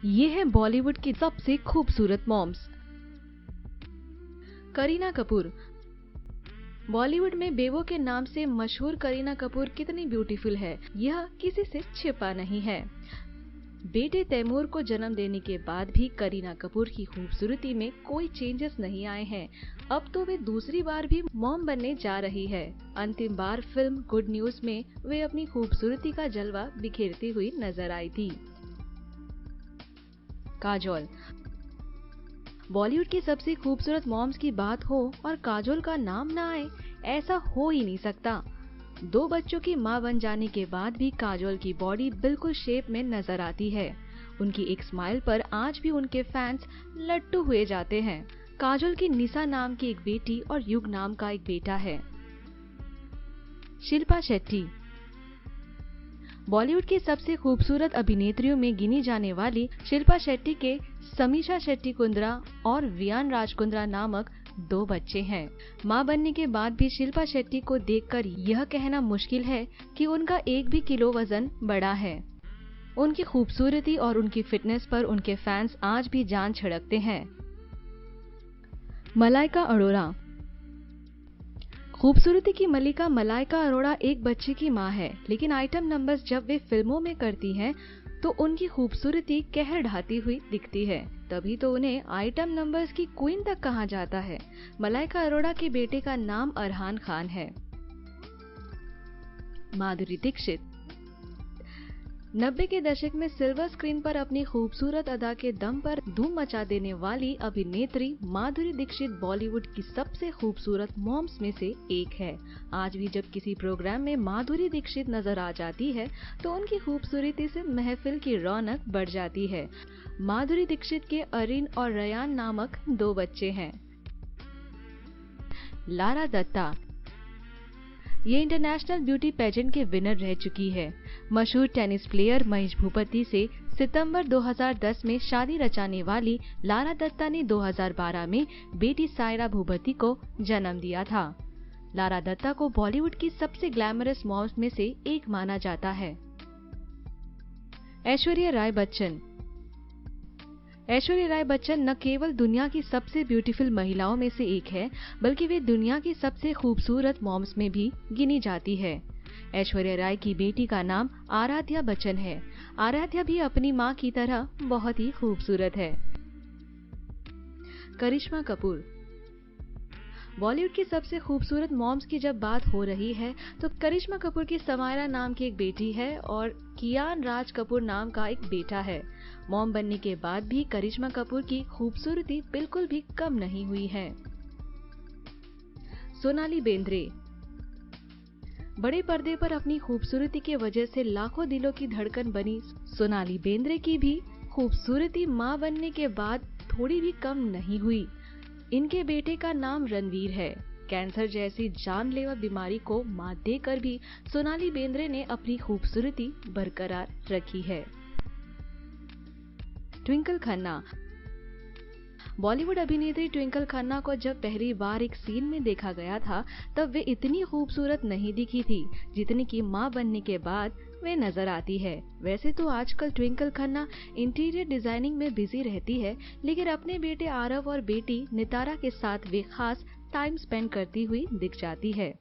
ये है बॉलीवुड की सबसे खूबसूरत मॉम्स। करीना कपूर। बॉलीवुड में बेबो के नाम से मशहूर करीना कपूर कितनी ब्यूटीफुल है, यह किसी से छिपा नहीं है। बेटे तैमूर को जन्म देने के बाद भी करीना कपूर की खूबसूरती में कोई चेंजेस नहीं आए हैं। अब तो वे दूसरी बार भी मॉम बनने जा रही है। अंतिम बार फिल्म गुड न्यूज में वे अपनी खूबसूरती का जलवा बिखेरती हुई नजर आई थी। काजोल। बॉलीवुड की सबसे खूबसूरत मॉम्स की बात हो और काजोल का नाम ना आए, ऐसा हो ही नहीं सकता। 2 बच्चों की मां बन जाने के बाद भी काजोल की बॉडी बिल्कुल शेप में नजर आती है। उनकी एक स्माइल पर आज भी उनके फैंस लट्टू हुए जाते हैं। काजोल की निशा नाम की एक बेटी और युग नाम का एक बेटा है। शिल्पा शेट्टी। बॉलीवुड की सबसे खूबसूरत अभिनेत्रियों में गिनी जाने वाली शिल्पा शेट्टी के समीक्षा शेट्टी कुंद्रा और वियान राज कुंद्रा नामक 2 बच्चे हैं। मां बनने के बाद भी शिल्पा शेट्टी को देखकर यह कहना मुश्किल है कि उनका 1 भी किलो वजन बढ़ा है। उनकी खूबसूरती और उनकी फिटनेस पर उनके फैंस आज भी जान छिड़कते हैं। मलाइका अरोड़ा। खूबसूरती की मलिका मलाइका अरोड़ा एक बच्चे की मां है, लेकिन आइटम नंबर्स जब वे फिल्मों में करती हैं तो उनकी खूबसूरती कहर ढाती हुई दिखती है। तभी तो उन्हें आइटम नंबर्स की क्वीन तक कहा जाता है। मलाइका अरोड़ा के बेटे का नाम अरहान खान है। माधुरी दीक्षित। 90 के दशक में सिल्वर स्क्रीन पर अपनी खूबसूरत अदा के दम पर धूम मचा देने वाली अभिनेत्री माधुरी दीक्षित बॉलीवुड की सबसे खूबसूरत मॉम्स में से एक है। आज भी जब किसी प्रोग्राम में माधुरी दीक्षित नजर आ जाती है तो उनकी खूबसूरती से महफिल की रौनक बढ़ जाती है। माधुरी दीक्षित के अरिन और रयान नामक 2 बच्चे हैं। लारा दत्ता। ये इंटरनेशनल ब्यूटी पेजेंट के विनर रह चुकी है। मशहूर टेनिस प्लेयर महेश भूपति से सितंबर 2010 में शादी रचाने वाली लारा दत्ता ने 2012 में बेटी सायरा भूपति को जन्म दिया था। लारा दत्ता को बॉलीवुड की सबसे ग्लैमरस मॉम्स में से एक माना जाता है। ऐश्वर्या राय बच्चन। ऐश्वर्या राय बच्चन न केवल दुनिया की सबसे ब्यूटीफुल महिलाओं में से एक है, बल्कि वे दुनिया की सबसे खूबसूरत मॉम्स में भी गिनी जाती है। ऐश्वर्या राय की बेटी का नाम आराध्या बच्चन है। आराध्या भी अपनी मां की तरह बहुत ही खूबसूरत है। करिश्मा कपूर। बॉलीवुड की सबसे खूबसूरत मॉम्स की जब बात हो रही है तो करिश्मा कपूर की समायरा नाम की एक बेटी है और कियान राज कपूर नाम का एक बेटा है। मॉम बनने के बाद भी करिश्मा कपूर की खूबसूरती बिल्कुल भी कम नहीं हुई है। सोनाली बेंद्रे। बड़े पर्दे पर अपनी खूबसूरती की वजह से लाखों दिलों की धड़कन बनी सोनाली बेंद्रे की भी खूबसूरती मां बनने के बाद थोड़ी भी कम नहीं हुई। इनके बेटे का नाम रणवीर है। कैंसर जैसी जानलेवा बीमारी को मात देकर भी सोनाली बेंद्रे ने अपनी खूबसूरती बरकरार रखी है। ट्विंकल खन्ना। बॉलीवुड अभिनेत्री ट्विंकल खन्ना को जब पहली बार एक सीन में देखा गया था तब वे इतनी खूबसूरत नहीं दिखी थी जितनी कि मां बनने के बाद वे नजर आती है। वैसे तो आजकल ट्विंकल खन्ना इंटीरियर डिजाइनिंग में बिजी रहती है, लेकिन अपने बेटे आरव और बेटी नितारा के साथ वे खास टाइम स्पेंड करती हुई दिख जाती है।